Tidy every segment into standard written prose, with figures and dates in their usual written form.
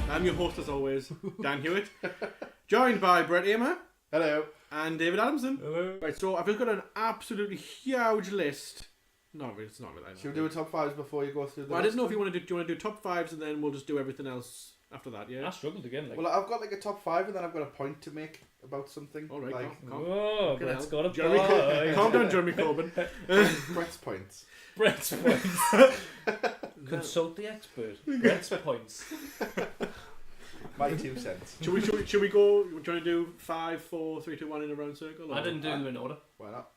I'm your host as always, Dan Hewitt, joined by Brett Amer. Hello. And David Adamson. Hello. Right, so I've just got an absolutely huge list. No, it's not really. Should we do a top fives before you go through the I didn't know if you want to do. Do you want to do top fives and then we'll just do everything else after that? Yeah. I struggled again. Well, I've got like a top five and then I've got a point to make about something. All right. Like, Whoa, Brett's got a Jeremy point. Calm down, Jeremy Corbyn. Brett's points. Brett's points. Consult the expert. Brett's points. My 2 cents. Should we go? Do you want to do 5, 4, 3, 2, 1 in a round circle? I didn't do them in order. Why not?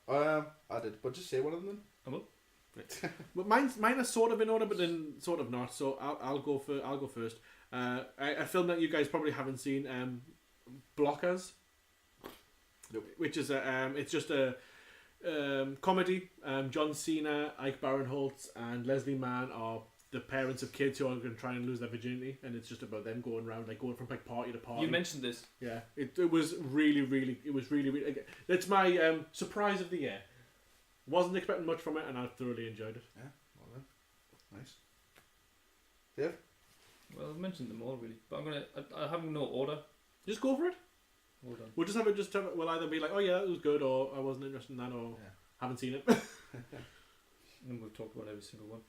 I did, but just say one of them. I will. Right. Well, mine are sort of in order, but then sort of not. So I'll go first. A film that you guys probably haven't seen, Blockers. Nope. Which is it's just a comedy. John Cena, Ike Barinholtz, and Leslie Mann are the parents of kids who are going to try and lose their virginity, and it's just about them going around, like going from like party to party. You mentioned this. Yeah, it was really. That's my surprise of the year. Wasn't expecting much from it, and I thoroughly enjoyed it. Yeah, well then, nice. Dave? Well, I've mentioned them all really, but I have no order. Just go for it. Hold on. We'll just have it. We'll either be like, oh yeah, it was good, or I wasn't interested in that, or haven't seen it. And we'll talk about every single one.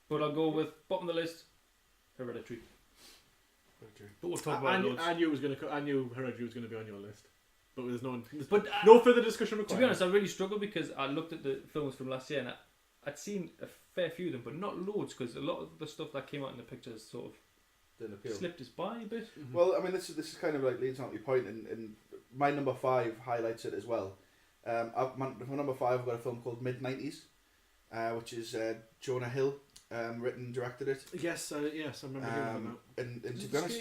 But I'll go with bottom of the list, Hereditary. But we'll talk about it loads. I knew Hereditary was going to be on your list, but there's no further discussion required. To be honest, I really struggled because I looked at the films from last year and I'd seen a fair few of them, but not loads because a lot of the stuff that came out in the pictures sort of didn't appeal. Slipped us by a bit. Mm-hmm. Well, I mean, this is kind of like leads on to your point, and my number 5 highlights it as well. For number 5, I've got a film called Mid-90s, which is Jonah Hill. Written and directed it. Yes, I remember hearing that. And to be honest,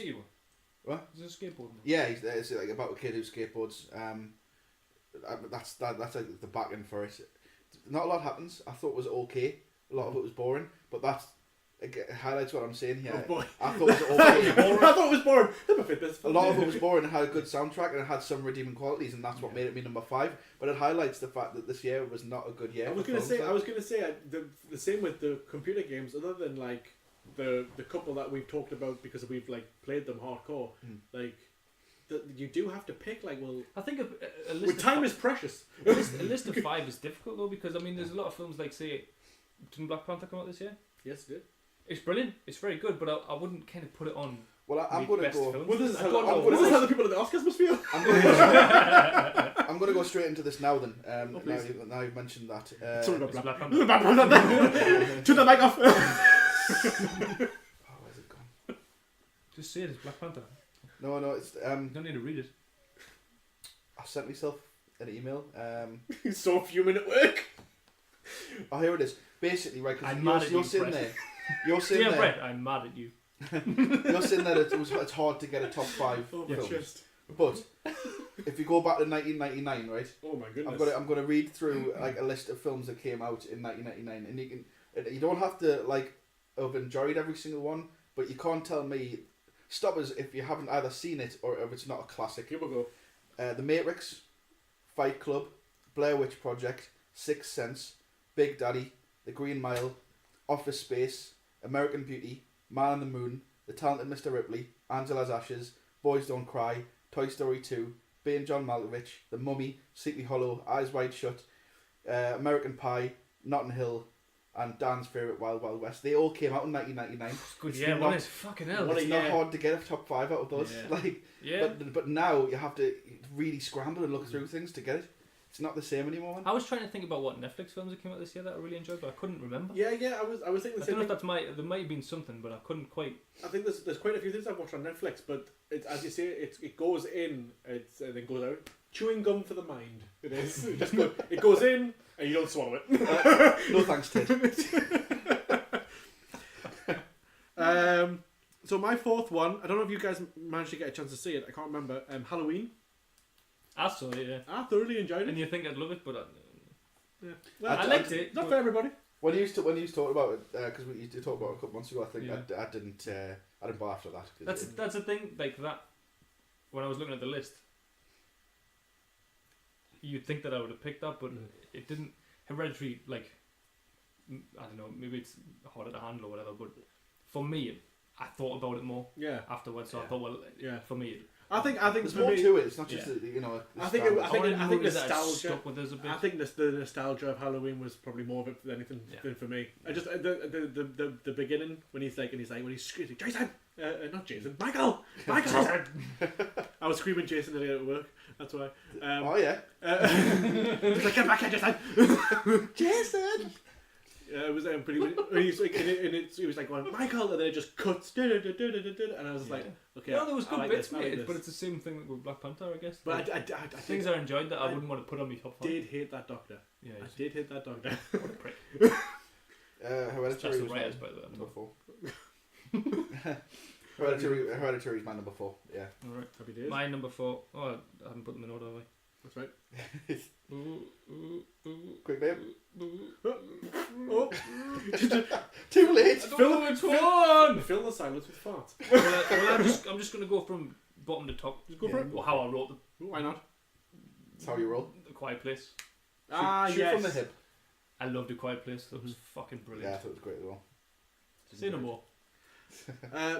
what? Is it a skateboard? Yeah, it's like about a kid who skateboards. That's like the back end for it. Not a lot happens. I thought it was okay. A lot of it was boring, but that's it highlights what I'm saying here. Oh boy. I thought it was okay. I thought it was boring. A lot of it was boring. It had a good soundtrack and it had some redeeming qualities, and that's what made it me number 5. But it highlights the fact that this year was not a good year. I was going to say the same with the computer games. Other than like the couple that we've talked about because we've like played them hardcore, like. You do have to pick, like, well... I think a list time is precious. A list of 5 is difficult, though, because, I mean, there's a lot of films, like, say... Didn't Black Panther come out this year? Yes, it did. It's brilliant. It's very good, but I wouldn't kind of put it on... Well, I'm going to go... Films. Well, this is how the people at the Oscars must feel. I'm going to go straight into this now, then. Now you've mentioned that. Sorry about Black Panther. Turn the mic off. Oh, where's it gone? Just say it, it's Black Panther. No, it's... You don't need to read it. I sent myself an email. So fuming at work. Oh, here it is. Basically, right, because you're sitting there. You're sitting there. Brett, I'm mad at you. You're sitting there, it's hard to get a top 5 films. But if you go back to 1999, right? Oh my goodness. I'm gonna read through like a list of films that came out in 1999, and you don't have to like have enjoyed every single one, but you can't tell me. Stop us if you haven't either seen it or if it's not a classic. Here we go. The Matrix, Fight Club, Blair Witch Project, Sixth Sense, Big Daddy, The Green Mile, Office Space, American Beauty, Man on the Moon, The Talented Mr. Ripley, Angela's Ashes, Boys Don't Cry, Toy Story 2, Being John Malkovich, The Mummy, Sleepy Hollow, Eyes Wide Shut, American Pie, Notting Hill, and Dan's favourite Wild Wild West. They all came out in 1999. Good, yeah, what is fucking hell? It's not hard to get a top 5 out of those. Yeah. But now you have to really scramble and look through things to get it. It's not the same anymore, man. I was trying to think about what Netflix films that came out this year that I really enjoyed, but I couldn't remember. Yeah, I was thinking the same. I don't know if there might have been something, but I couldn't quite. I think there's quite a few things I've watched on Netflix, but it's, as you say, it goes in, and then goes out. Chewing gum for the mind. It is. It goes in, and you don't swallow it. No thanks, Ted. So my fourth one, I don't know if you guys managed to get a chance to see it. I can't remember. Halloween. I saw it, yeah. I thoroughly enjoyed it. And you think I'd love it, but Yeah. Well, I liked it. Not for everybody. When you talked about it, because we used to talk about it a couple months ago, I think Yeah. I didn't buy after that. 'Cause That's the thing, like that. When I was looking at the list, you'd think that I would have picked that, but it didn't. Hereditary, like, I don't know, maybe it's harder to handle or whatever, but for me, I thought about it more Yeah. afterwards. So Yeah. I thought, well, Yeah. for me, I think there's for more me, to it. It's not just Yeah. I think it- I think movies that have nostalgia. stuck with us a bit. I think the nostalgia of Halloween was probably more of it than anything than for me. I just the beginning when he's screaming Jason, not Jason, Michael. I was screaming Jason earlier at work. That's why. Oh yeah. He's like, get back here, Jason. Jason. It was pretty. When he's like, he was like going Michael, and then it just cuts. And I was like, okay. No, there was I good like bits, this, I like mate, this. but it's the same thing with Black Panther, I guess. But I things I enjoyed that I wouldn't want to put on my top 5. did hate that doctor. Yeah, I did hate that doctor. what a prick. Hereditary That's the was my writers, by the way. number 4. Hereditary is my number 4. Yeah. Alright. Happy days. My number 4. Oh, I haven't put them in order, have I? That's right. Quick name. Oh. Too late. Fill the silence with farts. I'm just going to go from bottom to top. Just go for it. Or how I wrote them. Why not? That's how you roll. A Quiet Place. Shoot Yes. from the hip. I loved A Quiet Place. That was fucking Yeah, I brilliant. thought it was great as well. Say no more.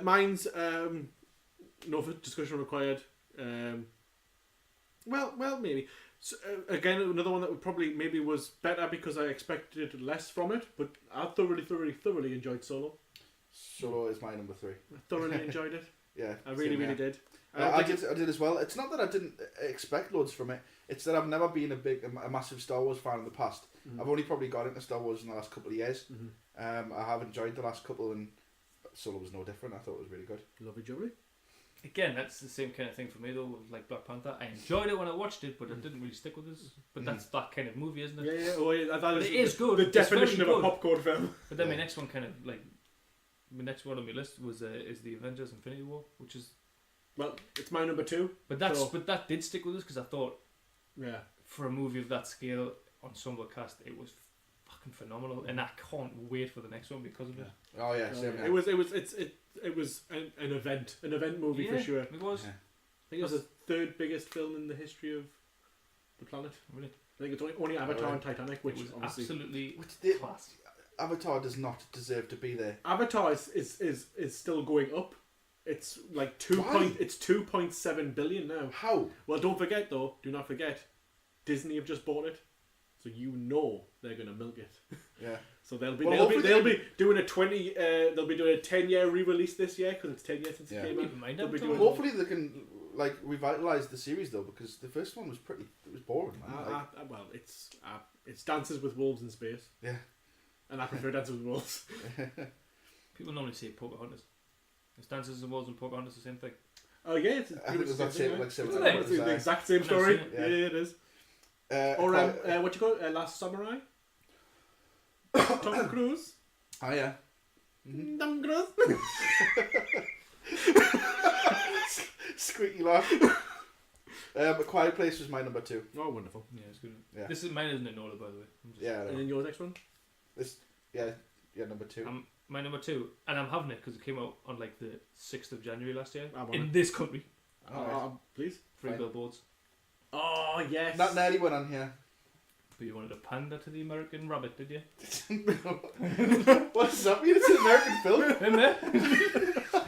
Mine's no discussion required. Well, maybe. So, again, another one that would probably maybe was better because I expected less from it, but I thoroughly enjoyed Solo. Solo is my number 3. I thoroughly enjoyed it. Yeah. I really did. I did as well. It's not that I didn't expect loads from it. It's that I've never been a massive Star Wars fan in the past. Mhm. I've only probably got into Star Wars in the last couple of years. Mhm. I have enjoyed the last couple, and Solo was no different. I thought it was really good. Lovely jubbly. Again, that's the same kind of thing for me though, with like Black Panther. I enjoyed it when I watched it, but it didn't really stick with us. But that's that kind of movie, isn't it? Yeah. Oh, yeah. That But it is good. The It's definition very of a good. popcorn film. But then my Yeah. next one kind of like, my next one on my list was is the Avengers Infinity War, which is. Well, it's my number 2. But that did stick with us because I thought Yeah. for a movie of that scale, ensemble cast, it was fucking phenomenal, and I can't wait for the next one because of it. Oh yeah, same here. It was an event movie for sure. It was. Yeah. I think it was the 3rd biggest film in the history of the planet. Really? I think it's only Avatar really? and Titanic, which It was obviously absolutely Which the, class. Avatar does not deserve to be there. Avatar is still going up. It's like Why? it's 2.7 billion now. How? Well, don't forget though. Do not forget, Disney have just bought it, so you know they're gonna milk it. Yeah. So they'll be Well, they'll be doing a 10-year re-release this year because it's 10 years since Yeah. it came out. Even mind They'll be Avatar. doing- Hopefully they can like revitalize the series though, because the first one was boring, man. Well, it's Dances with Wolves in space, Yeah. and I prefer Dances with Wolves. People normally say Pocahontas. It's Dances and Wolves and Pocahontas the same thing. Oh yeah, it's I think it was that same like Isn't similar. it? it's the exact same I've never story. seen it. Yeah, it is. Or what you call it? Last Samurai. Tom Cruise. Oh yeah. Mhm. Tom Cruise. Squeaky laugh. A Quiet Place was my number 2. Oh, wonderful. Yeah, it's good. Yeah. This is mine isn't in order, by the way. I'm just- Yeah. I And know. then your next one. Yeah, number 2. My number 2, and I'm having it because it came out on like the 6th of January last year I'm on in it. this country. Please. 3 Fine. billboards. Oh yes. That nearly went on here. But you wanted a panda to the American rabbit, did you? What does that mean? It's an American film. In there?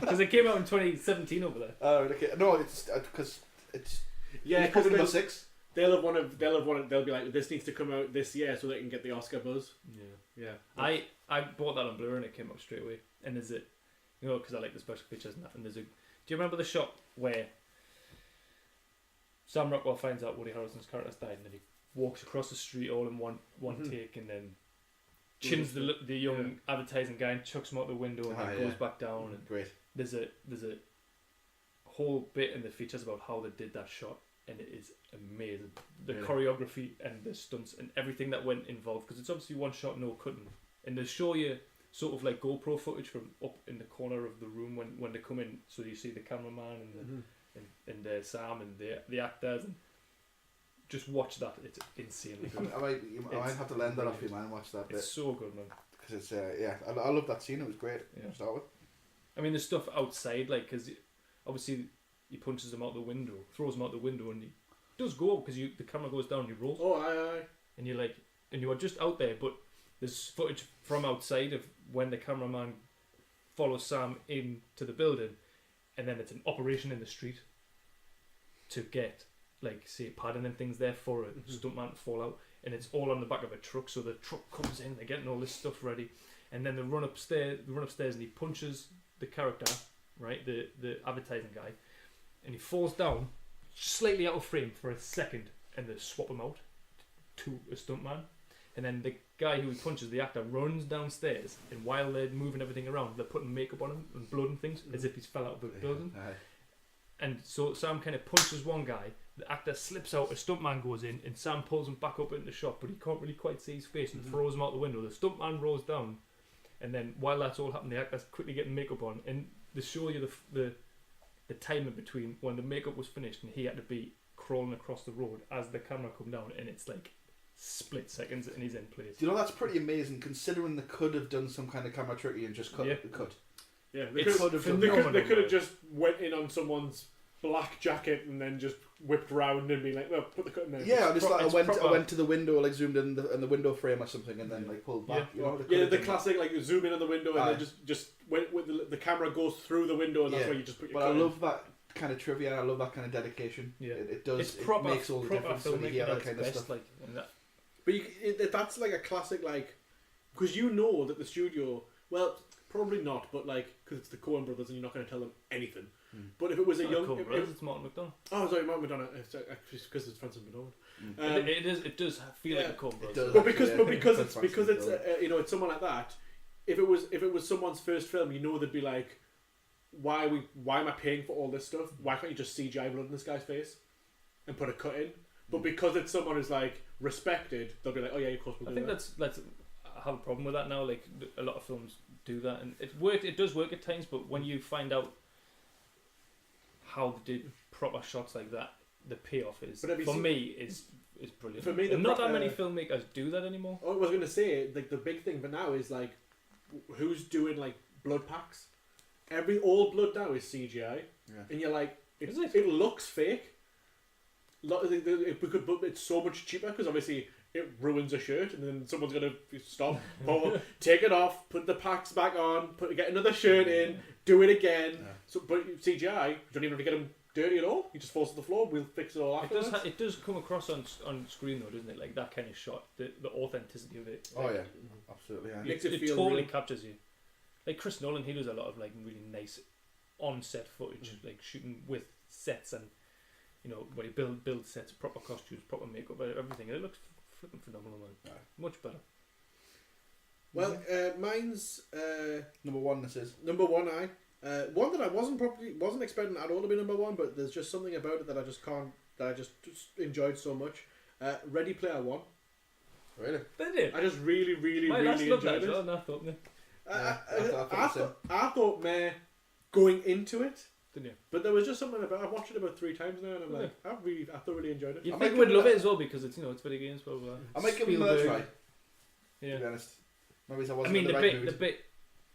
Because it came out in 2017 over there. Oh, okay. No, it's because it's Yeah, probably number because 6. they'll be like, this needs to come out this year so they can get the Oscar buzz. Yeah. Yeah. I bought that on Blu-ray and it came out straight away. And there's because I like the special features and that. And do you remember the shot where Sam Rockwell finds out Woody Harrelson's character's died and then he walks across the street all in one Mhm. take and then chins the young advertising guy and chucks him out the window and then goes back down. And Great. there's a whole bit in the features about how they did that shot, and it is amazing. The Really? choreography and the stunts and everything that went involved, because it's obviously one shot, no cutting, and they show you sort of like GoPro footage from up in the corner of the room when they come in, so you see the cameraman and Sam and the actors, and just watch that. It's insanely good. I might have to lend that off you, man, and watch that bit. It's so good, man. Because it's I love that scene. It was great. Yeah. To start with. I mean, the stuff outside, like, because obviously he punches them out the window, throws them out the window, and he does go because the camera goes down, and he rolls. Oh, aye. And you're like, and you are just out there, but there's footage from outside of when the cameraman follows Sam into the building, and then it's an operation in the street to get, like, say, padding and things there for a stuntman to fall out, and it's all on the back of a truck. So the truck comes in, they're getting all this stuff ready, and then they run upstairs, and he punches the character, right, the advertising guy, and he falls down slightly out of frame for a second, and they swap him out to a stuntman, and then the guy who he punches, the actor, runs downstairs, and while they're moving everything around, they're putting makeup on him and blood and things as if he's fell out of a building. And so Sam kind of punches one guy, the actor slips out, a stuntman goes in, and Sam pulls him back up into the shot, but he can't really quite see his face and throws him out the window. The stuntman rolls down, and then while that's all happening, the actor's quickly getting makeup on, and they show you the timing between when the makeup was finished and he had to be crawling across the road as the camera come down, and it's like split seconds and he's in place. Do you know, that's pretty amazing considering they could have done some kind of camera tricky and just cut the cut. Yeah, They could have just went in on someone's black jacket and then just whipped round and been like, well, put the cut in there. Yeah, I went to the window, like zoomed in the window frame or something, and then like pulled back. The classic like zoom in on the window and then just when the camera goes through the window, and that's where you just put your. But I love that kind of trivia. I love that kind of dedication. Yeah, it does. It's proper, it makes all the difference when you hear that kind of stuff. Like, that. But that's like a classic, like, because you know that the studio, well, probably not, but like, because it's the Coen brothers and you're not going to tell them anything. But if it was a young, it's Martin McDonagh. Oh, sorry, Martin McDonagh. It's because it's Francis McDormand. It does feel like a Coen brothers. But because it's it's someone like that. If it was someone's first film, you know they'd be like, why am I paying for all this stuff? Why can't you just CGI blood in this guy's face and put a cut in? But because it's someone who's like respected, they'll be like, oh yeah, of course we'll do that. I think that's I have a problem with that now. Like a lot of films do that, and it does work at times. But when you find out how they did proper shots like that, the payoff is me is brilliant. For me, not that many filmmakers do that anymore. I was going to say, like, the big thing, but now is like, who's doing like blood packs? All blood now is CGI, and you're like, it looks fake. But it's so much cheaper because obviously it ruins a shirt, and then someone's gonna stop, take it off, put the packs back on, get another shirt in, do it again. Yeah. So, but CGI, you don't even have to get them dirty at all. He just falls to the floor. We'll fix it all afterwards. It does come across on screen though, doesn't it? Like that kind of shot, the authenticity of it. Oh yeah, absolutely. Yeah. It totally captures you. Like Chris Nolan, he does a lot of like really nice on-set footage, like shooting with sets and. When he builds sets, proper costumes, proper makeup, everything. It looks flipping phenomenal, man. Yeah. Much better. Well, mine's number one. This is number one. One that I wasn't expecting at all to be number one, but there's just something about it that I just enjoyed so much. Ready Player One. Really? Did it? I just really enjoyed it. I thought, man, going into it. Didn't you? But there was just something about. I've watched it about 3 times now, and I'm like, I thoroughly enjoyed it. You think we'd love it as well because it's it's video games, blah blah. I might give it another try. Yeah. To be honest, maybe I wasn't in the right mood.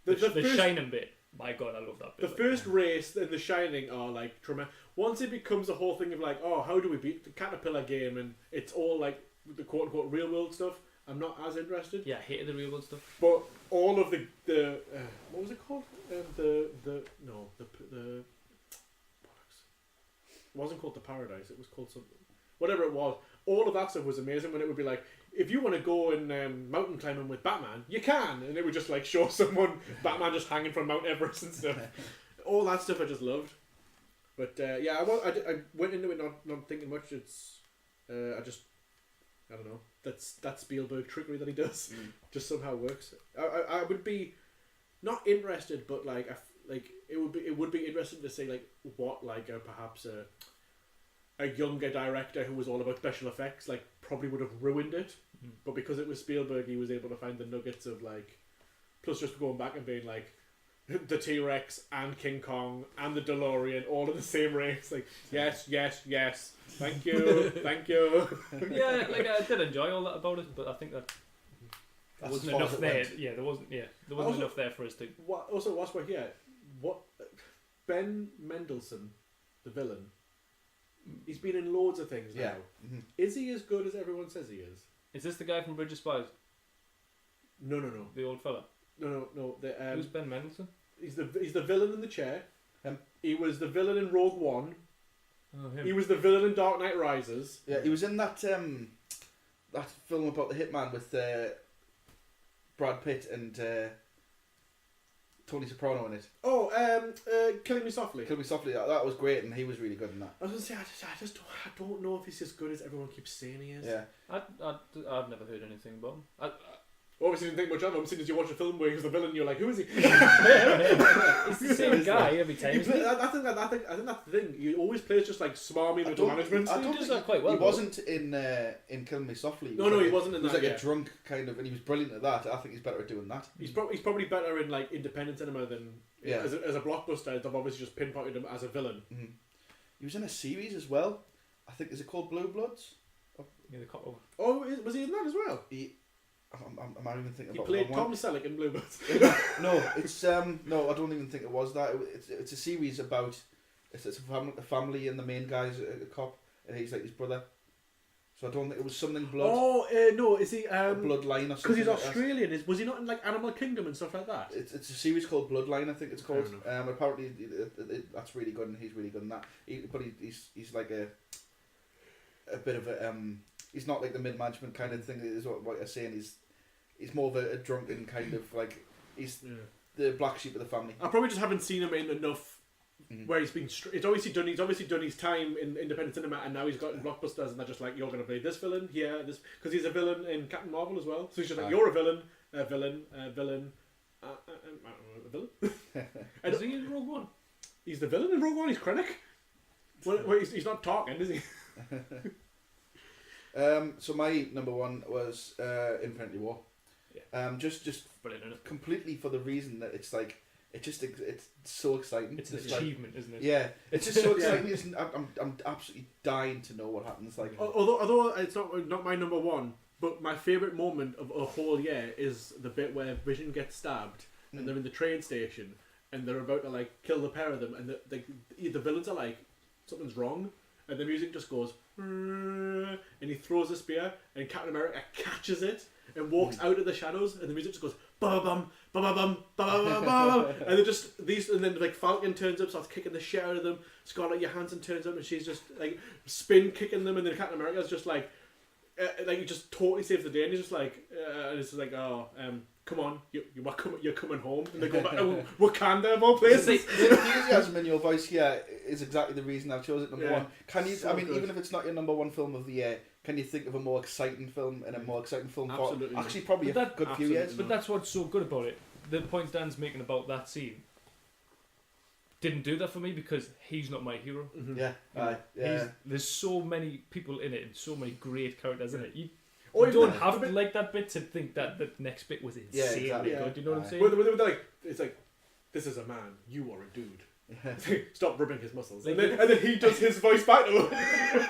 The Shining bit. My God, I love that bit. The first race and the Shining are like tremendous. Once it becomes a whole thing of like, oh, how do we beat the Caterpillar game, and it's all like the quote unquote real world stuff. I'm not as interested. Yeah, I hated the real world stuff. But all of the what was it called? It wasn't called the Paradise. It was called something. Whatever it was. All of that stuff was amazing. When it would be like, if you want to go and mountain climbing with Batman, you can, and it would just like show someone Batman just hanging from Mount Everest and stuff. All that stuff I just loved. But I went into it not thinking much. It's I don't know. That's Spielberg trickery that he does. Just somehow works. I would be not interested, but like it would be interesting to see like what like perhaps a younger director who was all about special effects like probably would have ruined it, but because it was Spielberg, he was able to find the nuggets of like plus just going back and being like the T-Rex and King Kong and the DeLorean all in the same race. Like, yes, thank you. Yeah, like I did enjoy all that about it, but I think that there wasn't enough there. Yeah, there wasn't enough there for us to. Also, whilst we're here, Ben Mendelsohn, the villain, he's been in loads of things now. Yeah. Mm-hmm. Is he as good as everyone says he is? Is this the guy from Bridge of Spies? No. The old fella? No. Who's Ben Mendelsohn? He's the villain in the chair. Him. He was the villain in Rogue One. Oh, him. He was the villain in Dark Knight Rises. Yeah, he was in that that film about the hitman with Brad Pitt and Tony Soprano in it. Oh, Killing Me Softly. Kill Me Softly. That was great, and he was really good in that. I was gonna say I don't know if he's as good as everyone keeps saying he is. Yeah. I've never heard anything about him. Obviously didn't think much of him. As soon as you watch a film where he's the villain, you're like, who is he? It's the same guy every time. I think that's the thing. He always plays just like smarmy middle management. He does that quite well. He wasn't in Kill Me Softly. No, he wasn't in that. He was like a drunk kind of, and he was brilliant at that. I think he's better at doing that. He's probably better in like independent cinema than as a blockbuster. They've obviously just pinpointed him as a villain. Mm-hmm. He was in a series as well. I think is it called Blue Bloods? Yeah, the couple. Oh, was he in that as well? Am I even thinking he about played Tom Selleck in Blue Bloods. No, it's no, I don't even think it was that. It's a series about it's a family and the main guy's a cop and he's like his brother. So I don't think it was something blood. Oh no, is he Bloodline or something? Because he's Australian. Was he not in like Animal Kingdom and stuff like that? It's a series called Bloodline, I think it's called. Apparently that's really good and he's really good in that. But he's like a bit of a he's not like the mid-management kind of thing is what you're saying. He's more of a drunken kind of like he's the black sheep of the family. I probably just haven't seen him in enough where he's been. He's obviously done his time in independent cinema, and now he's got blockbusters, and they're just like, you're going to play this villain here, this because he's a villain in Captain Marvel as well. So he's just like, you're a villain, a villain. Is he in Rogue One? He's the villain in Rogue One. He's Krennic. Well, he's not talking, is he? So my number one was Infinity War. Yeah. Just brilliant, completely for the reason that it's like it's so exciting. It's an achievement, isn't it? Yeah, it's just so exciting. I'm absolutely dying to know what happens. Like, although it's not my number one, but my favourite moment of a whole year is the bit where Vision gets stabbed and they're in the train station and they're about to like kill the pair of them and the villains are like, something's wrong, and the music just goes and he throws a spear and Captain America catches it and walks out of the shadows and the music just goes ba bum ba ba bum ba ba bum and they're just these, and then like Falcon turns up, starts kicking the shit out of them. Scarlett Johansson turns up and she's just like spin kicking them, and then Captain America's just like he just totally saves the day, and he's just like and it's just like, come on, you're coming home, and they go back to Wakanda of all places. The enthusiasm in your voice here is exactly the reason I've chosen it number one. Can you? So I mean, good. even if it's not your number one film of the year, can you think of a more exciting film and a more exciting film Absolutely for actually probably a good few years? But that's what's so good about it. The point Dan's making about that scene didn't do that for me because he's not my hero. Mm-hmm. Yeah. There's so many people in it and so many great characters in it. You Or don't have to like that bit to think that the next bit was insanely exactly. good. You know what I'm saying? Where they're like, it's like, this is a man, you are a dude. Stop rubbing his muscles, and then he does his voice back to him.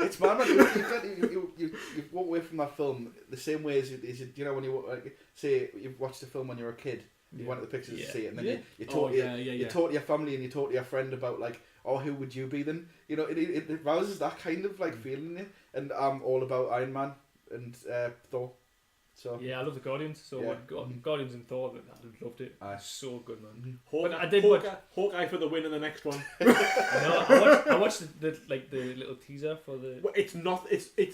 It's mad. You walk away from that film the same way as you know when you like, say you've watched a film when you were a kid. You went to the pictures to see it, and then you talk to your family and you talk to your friend about like, oh, who would you be then? You know, it rouses that kind of like feeling in you. And I'm all about Iron Man and Thor. So yeah, I love the Guardians. So Guardians and Thor, I loved it. So good, man. But I did Hawkeye for the win in the next one. I watched the little teaser for the. Well, it's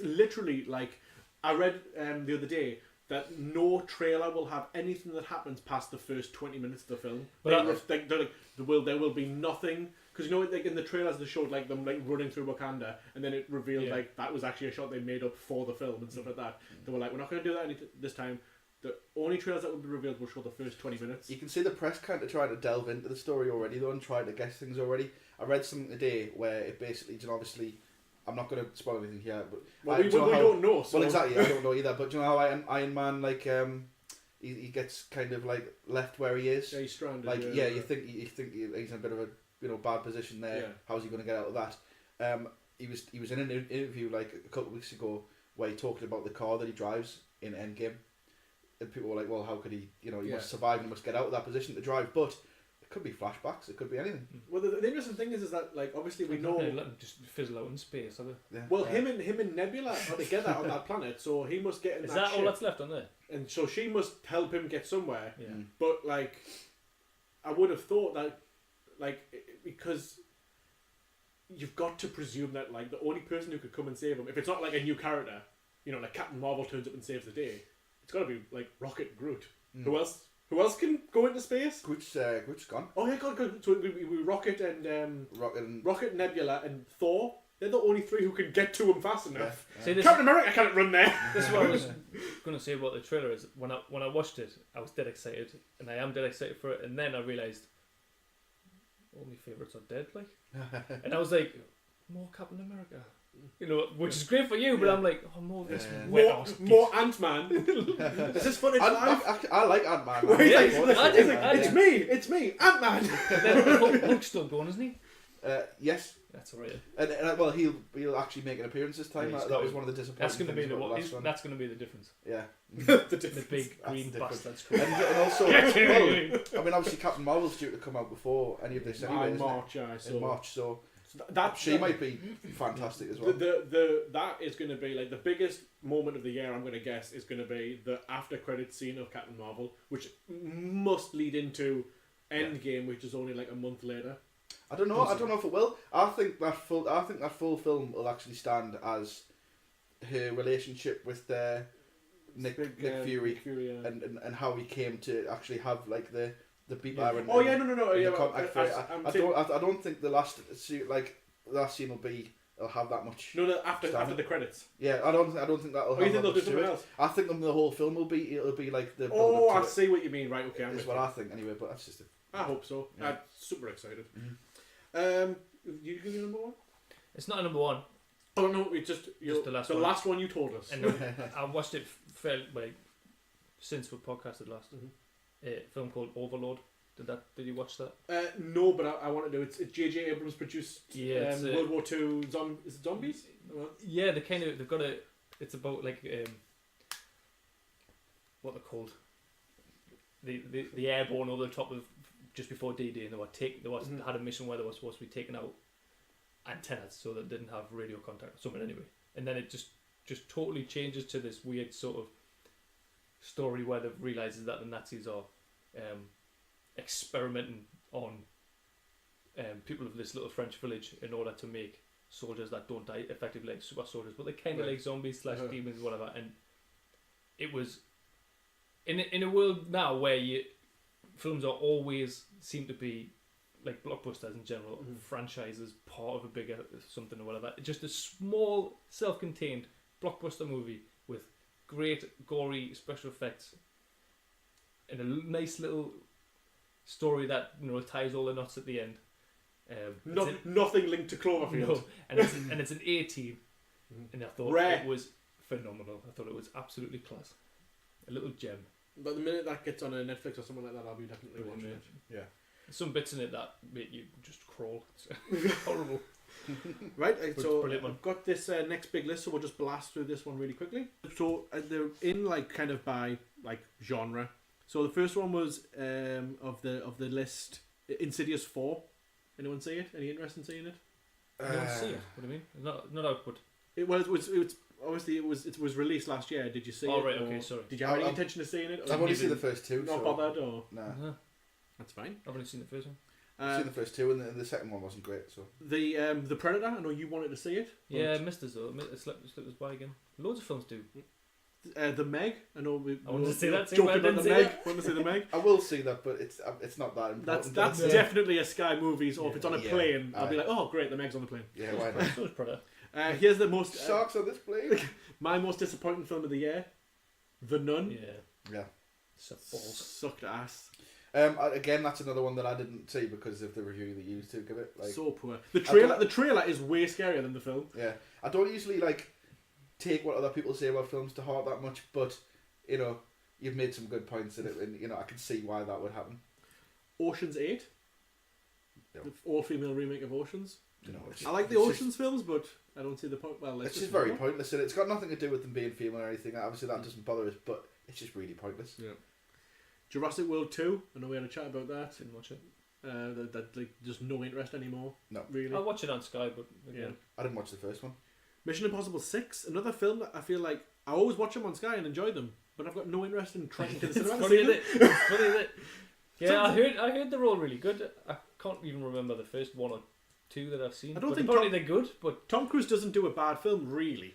literally like I read the other day that no trailer will have anything that happens past the first 20 minutes of the film. But they're like there will be nothing. Because you know, like in the trailers, they showed like them like running through Wakanda, and then it revealed like that was actually a shot they made up for the film and stuff like that. They were like, we're not going to do that this time. The only trailers that will be revealed will show the first 20 minutes. You can see the press kind of trying to delve into the story already, though, and try to guess things already. I read something today where it basically, obviously, I'm not going to spoil anything here, but we don't know. So. Well, exactly, I don't know either. But do you know how Iron Man he gets kind of like left where he is. Yeah, he's stranded. Like you think he's in a bit of a bad position there. Yeah. How's he going to get out of that? He was in an interview like a couple of weeks ago where he talked about the car that he drives in Endgame, and people were like, "Well, how could he? He must survive. He must get out of that position to drive." But it could be flashbacks. It could be anything. Well, the interesting thing is that like obviously we know. Let them just fizzle out in space. Yeah. Well, him and Nebula are together on that planet, so he must get in Is that that all ship, that's left on there? and so she must help him get somewhere. Yeah. But like, I would have thought that, like, because you've got to presume that like the only person who could come and save him, if it's not like a new character, like Captain Marvel turns up and saves the day, it's got to be like Rocket, Groot. Who else? Who else can go into space? Groot's gone. Oh yeah, God. So we Rocket and Rocket, Nebula, and Thor. They're the only three who can get to him fast enough. See, this Captain America can't run there. This is what I was going to say about the trailer. Is when I watched it, I was dead excited, and I am dead excited for it. And then I realised all my favourites are dead, like, and I was like, more Captain America, which is great for you, but I'm like, oh, more of this more Ant-Man. Is this footage live? I like Ant-Man. It's me, Ant-Man. But then Hulk's still going, isn't he? Yes. That's alright. And well, he'll actually make an appearance this time. Yeah, that was one of the disappointing things about the last one. That's going to be the difference. Yeah. The big green bastards. And also, well, I mean, obviously Captain Marvel's due to come out before any of this anyway. In March, yeah. In March, so that she might be fantastic as well. That is going to be like the biggest moment of the year. I'm going to guess is going to be the after credit scene of Captain Marvel, which must lead into Endgame, which is only like a month later. I don't know if it will. I think that full film will actually stand as her relationship with Nick Fury, and how he came to actually have like the beeper and the contact for it. I don't think the last scene will have that much. No, after the credits. Yeah, I don't think that'll. You think they'll do something else? I think the whole film it'll be like the. Oh, I see what you mean. Right, okay. That's what I think anyway, but that's just. I hope so. Yeah. I'm super excited. You give me number one? It's not a number one. Oh no, it's just the last one you told us. And I watched it since we podcasted last. A film called Overlord. Did you watch that? No, but I want to do it. It's J.J. Abrams produced. Yeah, World War II is it zombies? Yeah, they've got a. It's about like what they're called. The airborne over the top of just before D-Day, and they had a mission where they were supposed to be taking out antennas so that they didn't have radio contact or something anyway. And then it just totally changes to this weird sort of story where they realises that the Nazis are experimenting on people of this little French village in order to make soldiers that don't die, effectively like super soldiers, but they're kind of like zombies / demons, whatever. And it was in a world now where films are always seem to be like blockbusters in general, franchises, part of a bigger something or whatever. Just a small, self-contained blockbuster movie with great, gory special effects and a nice little story that ties all the knots at the end. Nothing linked to Cloverfield. No, and it's an A-team, and I thought it was phenomenal. I thought it was absolutely class. A little gem. But the minute that gets on a Netflix or something like that, I'll be definitely watching it. Yeah. There's some bits in it that make you just crawl. It's horrible. Right, so I've got this next big list, so we'll just blast through this one really quickly. So they're in like kind of by like genre. So the first one was of the list, Insidious 4. Anyone see it? Any interest in seeing it? You don't see it. What do you mean? It's not out, but it was obviously it was released last year. Did you see it? Oh right, okay, sorry. Did you have any intention of seeing it? I've only seen the first two. Not bothered, or nah. That's fine. I've only seen the first one. I've seen the first two, and the second one wasn't great. So the Predator. I know you wanted to see it. Yeah, I missed it though. It slipped us by again. Loads of films do. The Meg. I know I wanted to see that too. Joking about the Meg. Want to see the Meg? I will see that, but it's not that important. That's definitely a Sky Movies, or if it's on a plane, I'll be like, oh great, the Meg's on the plane. Yeah, why not? So is Predator. Here's the most sharks on this plane. My most disappointing film of the year, The Nun. Yeah. Sucked ass. Again, that's another one that I didn't see because of the review that you used to give it. Like, so poor. The trailer is way scarier than the film. Yeah, I don't usually take what other people say about films to heart that much, but you've made some good points in it, and I can see why that would happen. Ocean's 8. No. The all-female remake of Oceans. It's I like the Oceans films, but I don't see the point. Well, it's just very pointless, and it's got nothing to do with them being female or anything. Obviously, that doesn't bother us, but it's just really pointless. Yeah. Jurassic World 2. I know we had a chat about that. Didn't watch it. That like just no interest anymore. No, really. I'll watch it on Sky, but again. I didn't watch the first one. Mission Impossible 6. Another film that I feel like I always watch them on Sky and enjoy them, but I've got no interest in trying to It's cinema. funny, isn't it? It's funny, isn't it? Yeah, I heard they're all really good. I can't even remember the first one or two that I've seen. I don't think apparently they're good, but Tom Cruise doesn't do a bad film, really.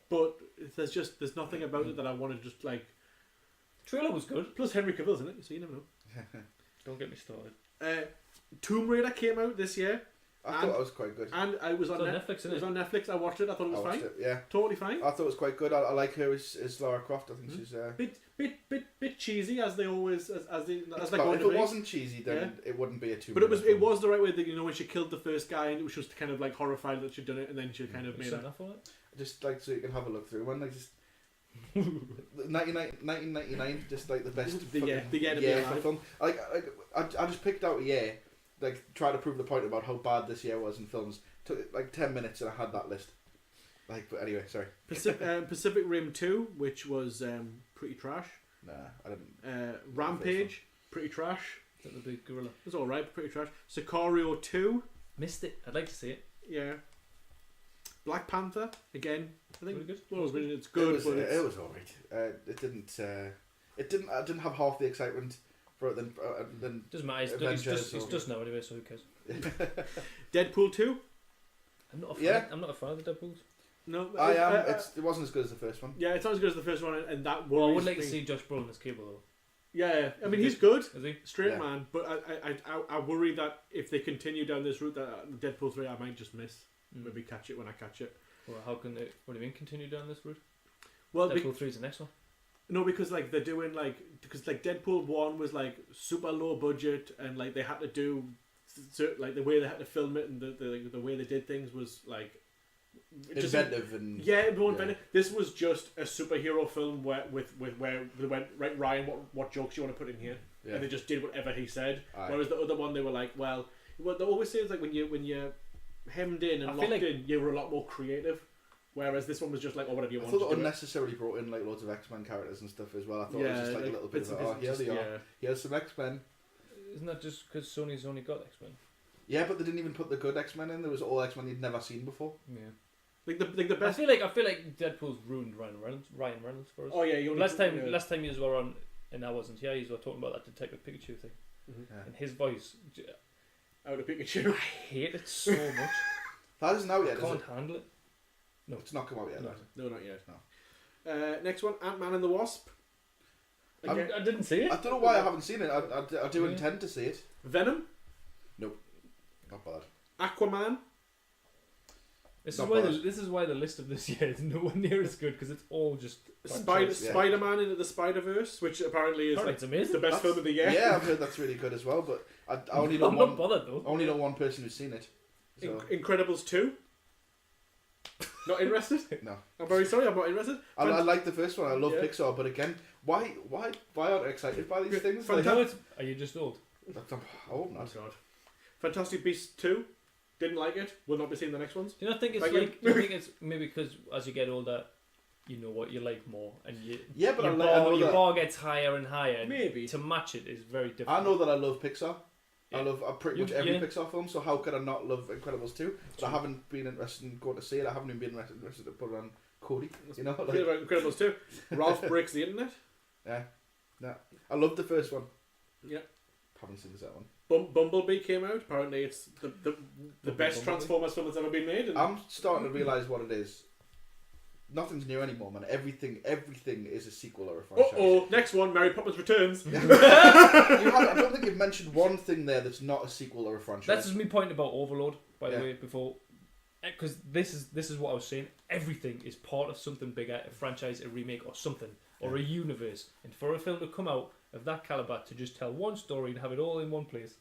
But there's nothing about it that I want to just like. trailer was good. Plus Henry Cavill's in it, so you never know. Don't get me started. Tomb Raider came out this year, I thought it was quite good. and I was on Netflix. It was on Netflix. I watched it. I thought it was fine. Yeah, Totally fine. I thought it was quite good. I like her as Lara Croft. I think she's. Bit cheesy as they always as they If going it to be. wasn't cheesy, then it wouldn't be a Tomb But Raider it film. was the right way that when she killed the first guy and it was just kind of like horrified that she'd done it, and then she kind of made it. enough for it. Just like so you can have a look through one. Like just 1999, just like the best The year to be alive. film. I just picked out a year, like try to prove the point about how bad this year was in films. Took like 10 minutes and I had that list. But anyway, sorry. Pacific Rim 2, which was pretty trash. Nah, I didn't. Rampage, pretty trash. Is that the big gorilla? It was alright, pretty trash. Sicario 2, Missed it. I'd like to see it. yeah. Black Panther, again, I think. Really good. Well, it's good, It but it's, was alright. It didn't. I didn't have half the excitement for it than Doesn't matter. Avengers It's or- just now anyway, so who cares? Deadpool 2. I'm not a fan. Yeah. I'm not a fan of the Deadpools. No, I am. It wasn't as good as the first one. yeah, it's not as good as the first one, and that Well, I worries would like me. to see Josh Brolin as Cable though. Yeah, I mean he's good, Is he? straight Yeah. man. But I worry that if they continue down this route, that Deadpool 3 I might just miss. Maybe catch it when I catch it. Well, how can they? What do you mean continue down this route? Well, Deadpool 3 is the next one. no, because like they're doing because Deadpool 1 was like super low budget, and like they had to do like the way they had to film it, and the way they did things was like just Inventive and more inventive. This was just a superhero film where they went, right, Ryan, what jokes you want to put in here, yeah. and they just did whatever he said. Aye. Whereas the other one, they were like, well, what they always say is like when you're hemmed in and I feel locked like- in, you were a lot more creative. Whereas this one was just like, oh, whatever you I want. thought to it do it. unnecessarily brought in like loads of X-Men characters and stuff as well. I thought it was just like a little bit bits of and here pieces, they are. yeah. Here's some X-Men. Isn't that just because Sony's only got X-Men? Yeah, but they didn't even put the good X-Men in. There was all X-Men you'd never seen before. Yeah. Like the I best. feel like Deadpool's ruined Ryan Reynolds for us. Oh yeah, you only last time you were on, and I wasn't here. You were talking about that Detective Pikachu thing, Yeah. and his voice. out of Pikachu. I hate it so much. That isn't out yet, is Can't it? handle it. No. It's not come out yet. No, has it? no, not yet. No. Next one, Ant-Man and the Wasp. Again, I didn't see it. I don't know why I haven't seen it. I do Yeah. intend to see it. Venom, Not bad. Aquaman. This Not is why bad. this is why the list of this year is nowhere near as good because it's all just franchise. Yeah. Spider-Man into the Spider-Verse, which apparently is Apparently like it's amazing. the best film of the year. Yeah, I've heard that's really good as well. But I only know I'm not one. bothered though. Only know one person who's seen it. So Incredibles 2. Not interested? no, I'm very sorry, I'm not interested. I like the first one. I love Yeah. Pixar, but again, why aren't I excited by these things? Fantastic. No, are you just old? I hope Oh not. god. Fantastic Beasts 2. Didn't like it. Will not be seeing the next ones. Do you not think it's Like like? Do you think it's maybe because as you get older, you know what you like more, and Yeah, but your I know your that. bar gets higher and higher. And Maybe. to match it is very difficult. I know that I love Pixar. Yeah. I love pretty You- much every yeah. Pixar film, so how could I not love Incredibles 2? But I True. haven't been interested in going to see it. I haven't even been interested to put it on Cody. You know, Feel like, about Incredibles 2. Ralph breaks the internet. I loved the first one. Yeah. Haven't seen the second one. Bumblebee came out. Apparently, it's the best Bumblebee? Transformers film that's ever been made. And I'm starting to realise what it is. Nothing's new anymore, man. Everything is a sequel or a franchise. next one, Mary Poppins Returns. I don't think you've mentioned one thing there that's not a sequel or a franchise. That's just me point about Overlord, by Yeah. the way, before, because this is what I was saying. Everything is part of something bigger, a franchise, a remake, or something, or a universe. And for a film to come out of that caliber to just tell one story and have it all in one place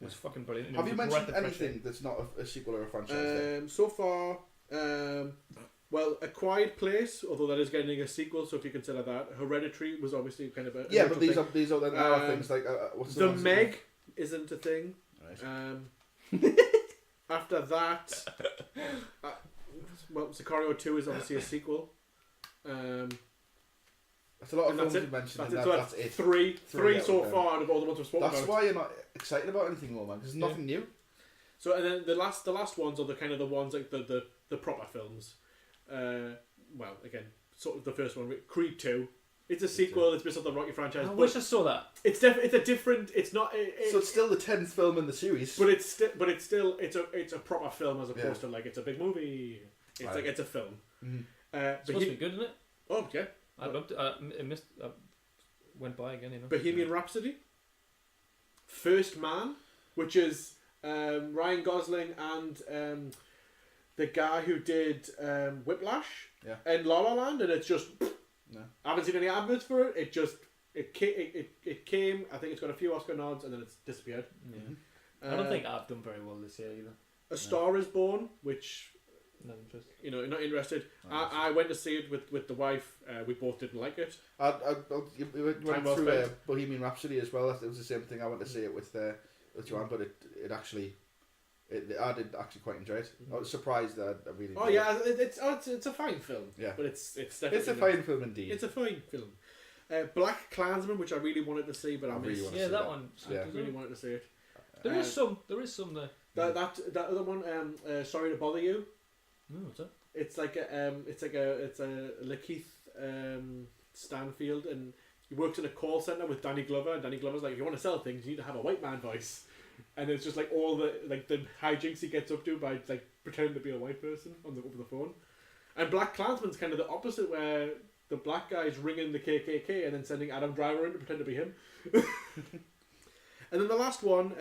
was fucking brilliant. And it Have was you a breath mentioned of fresh air. anything that's not a sequel or a franchise? So far, Well, A Quiet Place, although that is getting a sequel, so if you consider that. Hereditary was obviously kind of a Yeah, but thing. these are the other things like what's The ones that Meg isn't a thing. Right. After that, well, Sicario 2 is obviously a sequel. That's a lot of and films that's you it. mentioned. That's and it. that's So it. three Three so out of far out of all the ones we've spoken That's about. why you're not excited about anything more, man. Because there's nothing new. So and then the last ones are the kind of the ones like the proper films. Well, again, sort of the first one, Creed 2. It's a sequel. It's based on the Rocky franchise. I but wish I saw that. it's it's a different. It's not. So it's still the 10th film in the series. But it's still it's a proper film as opposed to like it's a big movie. It's Right. like it's a film. Mm-hmm. It's supposed to be good, isn't it? Oh yeah. I loved it. I went by again, you know. Bohemian Rhapsody. First Man, which is Ryan Gosling and the guy who did Whiplash and La La Land, and it's just I haven't seen any adverts for it. It came. I think it's got a few Oscar nods, and then it's disappeared. Yeah. I don't think I've done very well this year either. A Star Is Born, which Not interested. you know, not interested. I went to see it with the wife. We both didn't like it. You went well through spent. Bohemian Rhapsody as well. It was the same thing. I went to see it with Joanne, but I did actually quite enjoy it. I was surprised that I really. Oh yeah, it's a fine film. Yeah, but it's definitely it's a fine film indeed. It's a fine film. Black Klansman, which I really wanted to see, but I really missed. wanna Yeah, see that that. one. Yeah. I really wanted to see it. There is some there. That other one, Sorry to Bother You. What's that? It's like a Lakeith Stanfield, and he works in a call center with Danny Glover. And Danny Glover's like, if you want to sell things, you need to have a white man voice. And it's just like all the hijinks he gets up to by like pretending to be a white person over the phone. And Black Klansman's kind of the opposite, where the black guy's ringing the KKK and then sending Adam Driver in to pretend to be him. And then the last one,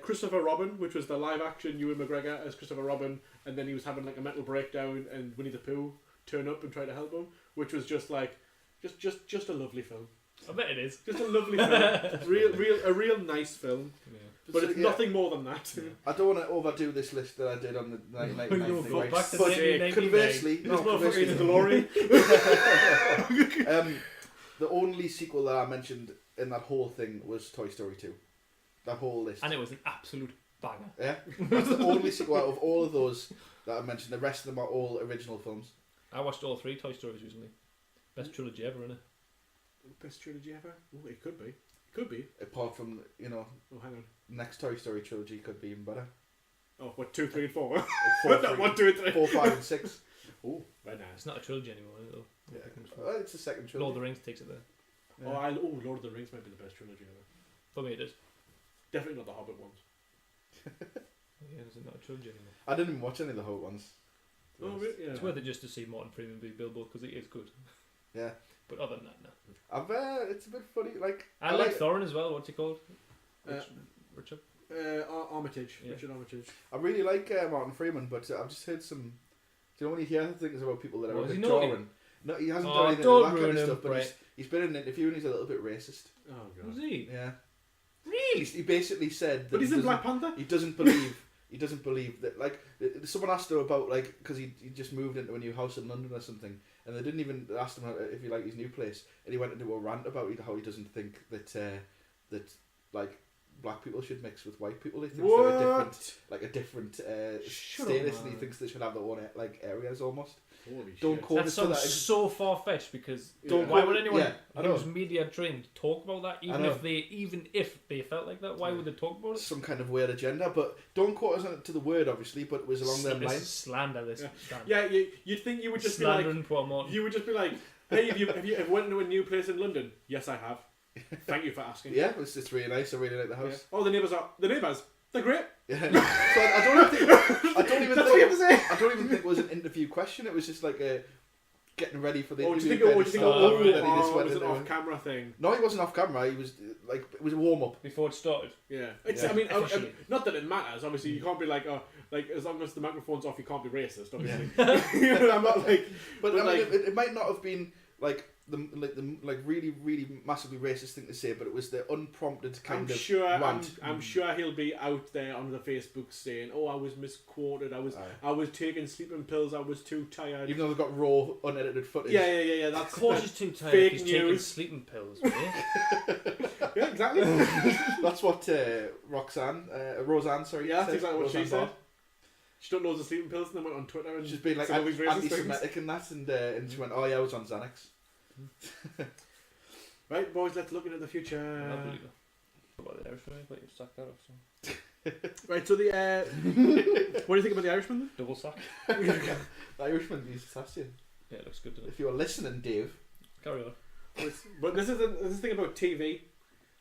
Christopher Robin, which was the live action Ewan McGregor as Christopher Robin, and then he was having like a mental breakdown, and Winnie the Pooh turn up and try to help him, which was just like, just a lovely film. I bet it is. Just a lovely film, a real nice film, but it's nothing more than that. I don't want to overdo this list that I did on the 1999 thing, Back to but 1999. conversely, This motherfucker is glory. the only sequel that I mentioned in that whole thing was Toy Story 2. That whole list. And it was an absolute banger. Yeah, that's the only sequel out of all of those that I mentioned. The rest of them are all original films. I watched all 3 Toy Stories recently. Best trilogy ever, innit? Best trilogy ever? Oh, it could be. Could be. Apart from, Oh, hang on. next Toy Story trilogy could be even better. Oh, what, 2, 3, and 4? 4, No, 1, 2, and 3. 4, 5, and 6. Oh, very nice. It's not a trilogy anymore, is it, though? Yeah. It's the second trilogy. Lord of the Rings takes it there. Yeah. Lord of the Rings might be the best trilogy ever. For me, it is. Definitely not the Hobbit ones. Yeah, is it not a trilogy anymore? I didn't even watch any of the Hobbit ones. Oh, really? Yeah. It's worth it just to see Martin Freeman be Bilbo because he is good. Yeah. But other than that, no. It's a bit funny. Like I like Thorin as well. What's he called? Richard? Richard? Armitage. Yeah. Richard Armitage. I really like Martin Freeman, but I've just heard some. Do you know when you hear things about people that are What, a is bit he naughty? jarring? No, he hasn't Oh, done anything don't that kind ruin of him, stuff. But Brett. he's been in an interview and he's a little bit racist. Oh, God. Was he? Yeah. Really? He basically said that But he's he in doesn't- Black Panther? He doesn't believe. He doesn't believe that. Like someone asked him about because he just moved into a new house in London or something, and they didn't even ask him if he liked his new place, and he went into a rant about how he doesn't think that like black people should mix with white people. He thinks they're a different Shut status, up, and he man. thinks they should have their own areas almost. Holy Don't shit. quote That us to sounds that. so far fetched because Don't why quote- would anyone yeah, I know. who's media trained talk about that? I know. Even if they felt like that, why would they talk about it? Some kind of weird agenda, but don't quote us to the word, obviously. But it was along them This is lines. slander. This Yeah, you'd think you would just slandering poor be Martin. like, you would just be like, hey, have you ever went to a new place in London? Yes, I have. Thank you for asking. Yeah, it's really nice. I really like the Yeah. house. Oh, the neighbours. They're great. Yeah. So I don't even think. That's what you have to say. I don't even think it was an interview question. It was just like a getting ready for the Oh, do interview. you think? and then he just went was it into an off-camera thing? No, he wasn't off camera. He was like it was a warm up. Before it started. Yeah. It's. Yeah. I mean, Officially. not that it matters. Obviously, you can't be like, as long as the microphone's off, you can't be racist. Obviously, I'm not like. But I mean, like, it might not have been like the really really massively racist thing to say, but it was the unprompted kind of rant. I'm sure he'll be out there on the Facebook saying, "Oh, I was misquoted. I was taking sleeping pills. I was too tired." Even though they've got raw, unedited footage. Yeah. That's Of course, he's too tired. fake He's taking news. sleeping pills. Mate. Yeah, exactly. That's what Roseanne, sorry. Yeah, that's said. exactly what she Roseanne said. Barr. She done loads of sleeping pills and then went on Twitter and She's been like said all these racist things. anti-Semitic and that, and she went, "Oh yeah, I was on Xanax." Right, boys, let's look into the I future. believe it. What about the Irishman? But you've sacked that off. So. Right, so the what do you think about the Irishman? Then? Double sack. The Irishman is fantastic. Yeah, it looks good. Doesn't it? If you're listening, Dave. Carry on. But this is the thing about TV.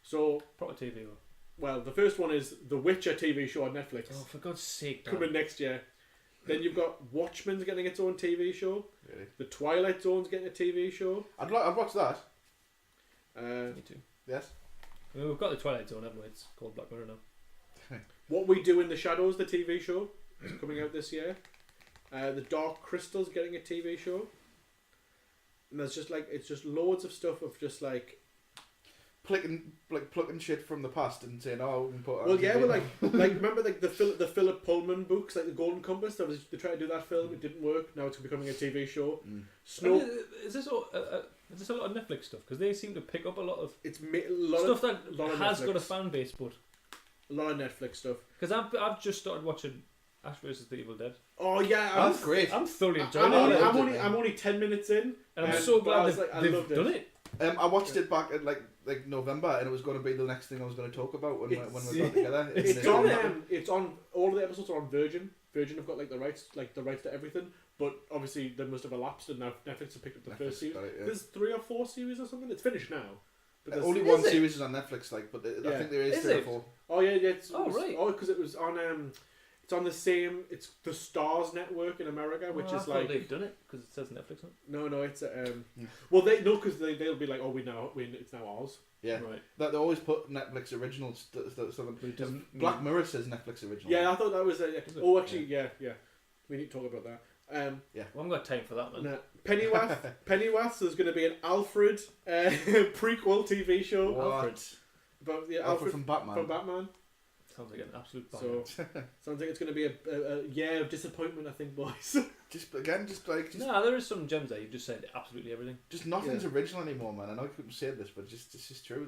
So, Proper TV. Though. well, the first one is the Witcher TV show on Netflix Oh, for God's sake! Dan. coming next year. Then you've got Watchmen's getting its own TV show. Really? The Twilight Zone's getting a TV show. I'd watch that. Me too. Yes. I mean, we've got the Twilight Zone, haven't we? It's called Black Mirror now. What We Do in the Shadows, the TV show, is coming out this year. The Dark Crystal's getting a TV show. And there's just like, it's just loads of stuff of just like, Plucking shit from the past and saying, "Oh, we can put." it on well, yeah, TV." well, like remember like the Philip Pullman books, like the Golden Compass. They tried to do that film, it didn't work. Now it's becoming a TV show. Snow. I mean, is this a lot of Netflix stuff? Because they seem to pick up a lot of It's a lot stuff of, that lot of has Netflix. got a fan base, but a lot of Netflix stuff. because I've just started watching Ash vs the Evil Dead. Oh yeah, That's great. I'm thoroughly enjoying it, I'm only 10 minutes in, and I'm but so I glad was they've, like, I they've loved done it. I watched it back at like November, and it was going to be the next thing I was going to talk about when we got together. It's on all of the episodes are on Virgin. Virgin have got like the rights to everything. But obviously they must have elapsed, and now Netflix have picked up the first series. Yeah. There's 3 or 4 series or something. It's finished now. But there's- Only Is one it? series is on Netflix, like, but I Yeah. think there is Is 3 or it? 4. Oh yeah. Right. Oh, because it was on it's on the same. It's the Stars Network in America, which I is thought like they've done it because it says Netflix on it. no. It's well they no because they'll be like, oh, it's now ours. Yeah, Right. that they always put Netflix original stuff. But it doesn't Black Mirror says Netflix original. Yeah, I thought that was Is it? oh actually yeah. We need to talk about that. We haven't got time for that, man. No. Pennyworth. There's going to be an Alfred prequel TV show. What? Alfred. About Alfred from Batman. From Batman. Sounds like an absolute So banger. sounds like it's going to be a year of disappointment, I think, boys. Just No, there is some gems there. You've just said absolutely everything. just nothing's original anymore, man. I know I couldn't say this, but it's just true.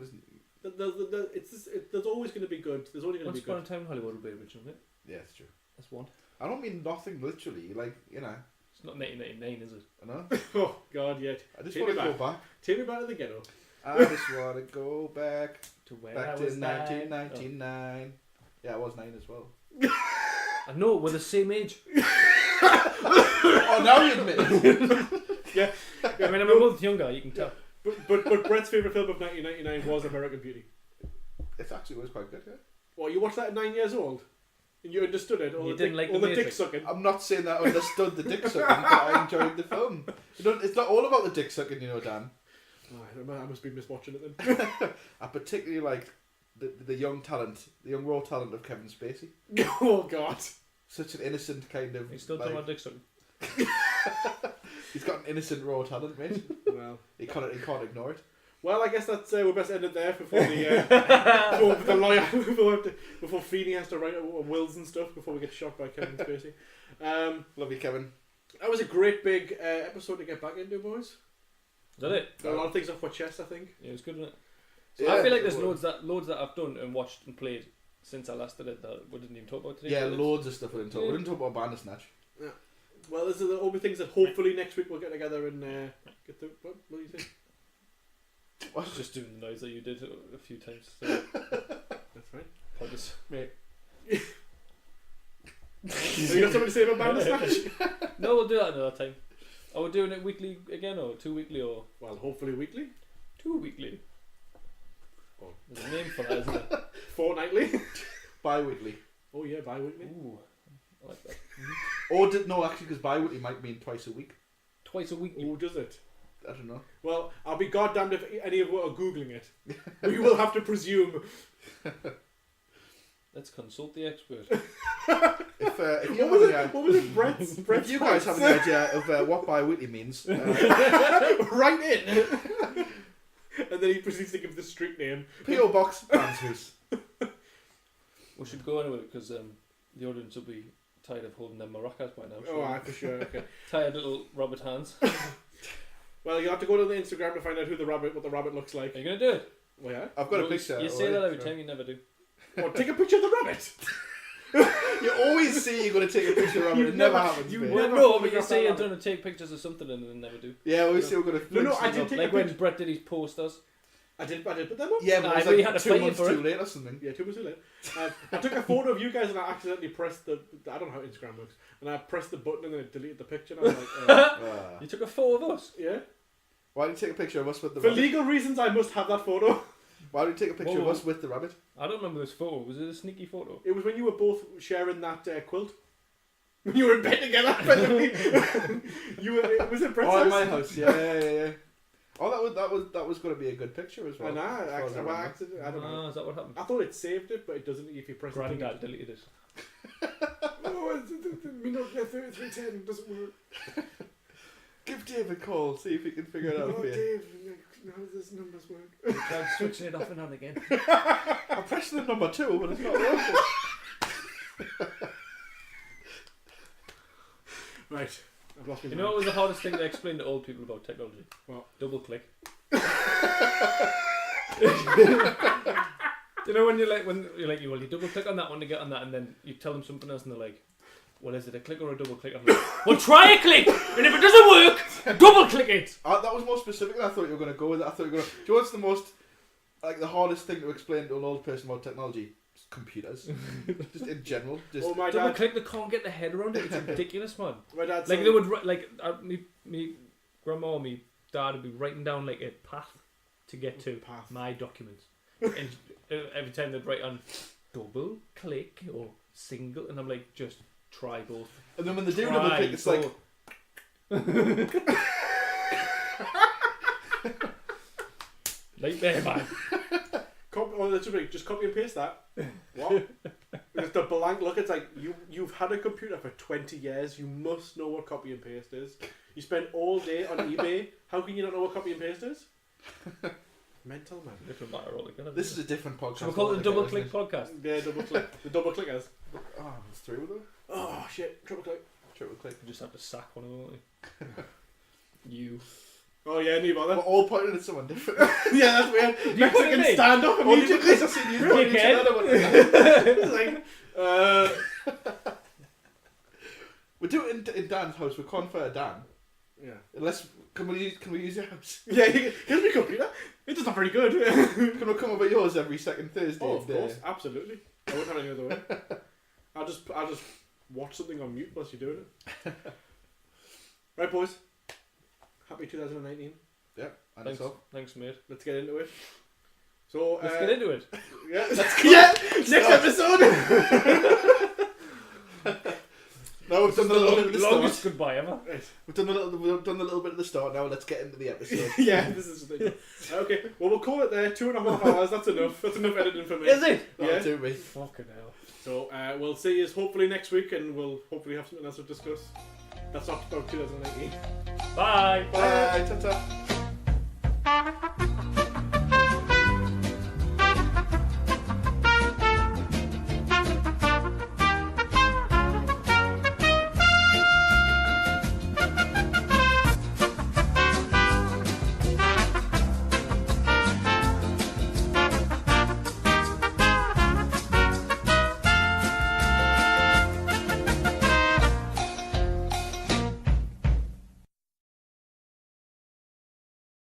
There's always going to be good. There's only going to Once be upon a good. time, Hollywood will be original, isn't it? Yeah, it's true. That's one. I don't mean nothing literally. Like, you know, It's not 1999, is it? I know. Oh God, yeah. I just Take want to me go back. Take me back to the ghetto. I just want to go back To where back I to was 1999. Yeah, I was 9 as well. I know, we're the same age. Oh, now you admit it. I mean, I'm a month younger, you can tell. But Brett's favourite film of 1999 was American Beauty. It actually was quite good, yeah. Well, you watched that at 9 years old? And you understood it? You didn't like all the the dick Matrix. sucking? I'm not saying that I understood the dick sucking, but I enjoyed the film. It's not all about the dick sucking, you know, Dan. Oh, I must be miswatching it then. I particularly like the young talent, the young raw talent of Kevin Spacey. Oh God. Such an innocent kind of. He's still like, talking about dick sucking. He's got an innocent raw talent, mate. Well, He can't ignore it. I guess that's we best end it there before the before the lawyer before Feeney has to write wills and stuff before we get shot by Kevin Spacey. Love you, Kevin. That was a great big episode to get back into, boys. Is that it? Got a lot of things off my chest, I think. Yeah, it was good, wasn't it? So Yeah, I feel like it there's was. loads that I've done and watched and played since I last did it that we didn't even talk about today. Yeah, So it's- loads of stuff we didn't talk. We didn't talk about Bandersnatch. Well, these are the only things that hopefully next week we'll get together and get the. What do you think? I was just doing the noise that you did a few times. So That's fine. pointless. Mate. Have you got something to say about Bandersnatch? No, we'll do that another time. Are we doing it weekly again or 2 weekly or Well, hopefully weekly. 2 weekly? Oh. There's a name for that, isn't it? Fortnightly. Bi-weekly. Oh yeah, bi-weekly. Ooh, I like that. Or no, actually, because bi-weekly might mean twice a week. Twice a week. Oh, does it? I don't know. Well, I'll be goddamned if any of you are googling it. We will have to presume. Let's consult the expert. If you What was it? Brett's if you guys have any idea of what bi-weekly means, right in. And then he proceeds to give the street name. P.O. Box, Dan's House. We should go into it because the audience will be tired of holding their maracas by now. Oh, aye, for sure. Okay. Tired little rabbit hands. Well, you have to go to the Instagram to find out what the rabbit looks like. Are you gonna do it? Well, yeah. I've got a picture. You say that every time, you never do. Well, take a picture of the rabbit. You always say you're going to take a picture of it. It never happens. you mate. never- Well, no, but you photograph say that you're going to take pictures of something and then never do. Yeah, we say we're going to. No, I did take Like a when picture. Brett did his posters. I did put them up. Yeah, but Aye, it was but you like had to 2 pay months for too it. late or something. Yeah, 2 months too late. I took a photo of you guys and I accidentally pressed the. I don't know how Instagram works. And I pressed the button and then it deleted the picture. And I was like, You took a photo of us. yeah. Why did you take a picture of us with the For rabbit? legal reasons, I must have that photo. Why did you take a picture of Whoa. us with the rabbit? I don't remember this photo. Was it a sneaky photo? It was when you were both sharing that quilt. When you were in bed together. Was it Brett's Oh, house? in my house. Yeah. Oh, that was going to be a good picture as well. And I as far as I remember. I don't know. Ah, is that what happened? I thought it saved it, but it doesn't if you press Granddad it. deleted it. Oh, me not 3310 doesn't work. Give Dave a call, see if he can figure it out Oh, for you. Dave, how does this numbers work? Tried switching it off and on again. I pressed the number 2, but it's not working. Right, I've lost my You know what was the hardest thing to explain to old people about technology? What? Double click. You know when you double click on that one to get on that, and then you tell them something else, and they're like, "Well, is it a click or a double click?" I'm like, "Well, try a click, and if it doesn't work, double click it." That was more specific than I thought you were going to go with it. I thought you were going to... Do you know what's the most... Like, the hardest thing to explain to an old person about technology? Just computers. Just in general. Just... Oh, my Double dad. click, they can't get their head around it. It's ridiculous, man. My dad's Like they would me grandma or me dad would be writing down like a path to get to Path. my documents, and every time they'd write on double click or single, and I'm like, just try both. And then when they do double click, it's like... Like there, man. That's right. Just copy and paste that. What? Just a blank look. It's like you've had a computer for 20 years. You must know what copy and paste is. You spend all day on eBay. How can you not know what copy and paste is? Mental, man. Different matter altogether. This is a different podcast. Should we call it the double altogether, click podcast? Yeah, double click. The double clickers. isn't it? Oh, it's 3 with them. Oh shit! Triple click. Triple click. We just have to sack one of them, won't we? You. Oh yeah, need We're bother. all pointing at someone different. Yeah, that's weird. point at Mexican me? stand up Only immediately. because I've seen you pointing Dickhead. at another one. It's like, We do it in Dan's house. We can't fire Dan. yeah. Unless... Can we use your house? Yeah, here's my computer. It does not very good. Can we come over yours every second Thursday? Oh, of course, absolutely. I wouldn't have any other way. I'll just watch something on mute whilst you're doing it. Right, boys. Happy 2019. Yeah, and Thanks, so. thanks, mate. Let's get into it. So Let's get into it. Yeah, next episode. No, we've done the little bit at the Longest start. goodbye ever. We've done the little bit at the start. Now let's get into the episode. Yeah, this is the thing. Okay, well we'll call it there. 2.5 hours. That's enough. That's enough editing for me. Is it? Yeah. That'll do me. Fucking hell. So we'll see you hopefully next week, and we'll hopefully have something else to discuss. That's not about 2019. Bye. Bye. Ta-ta.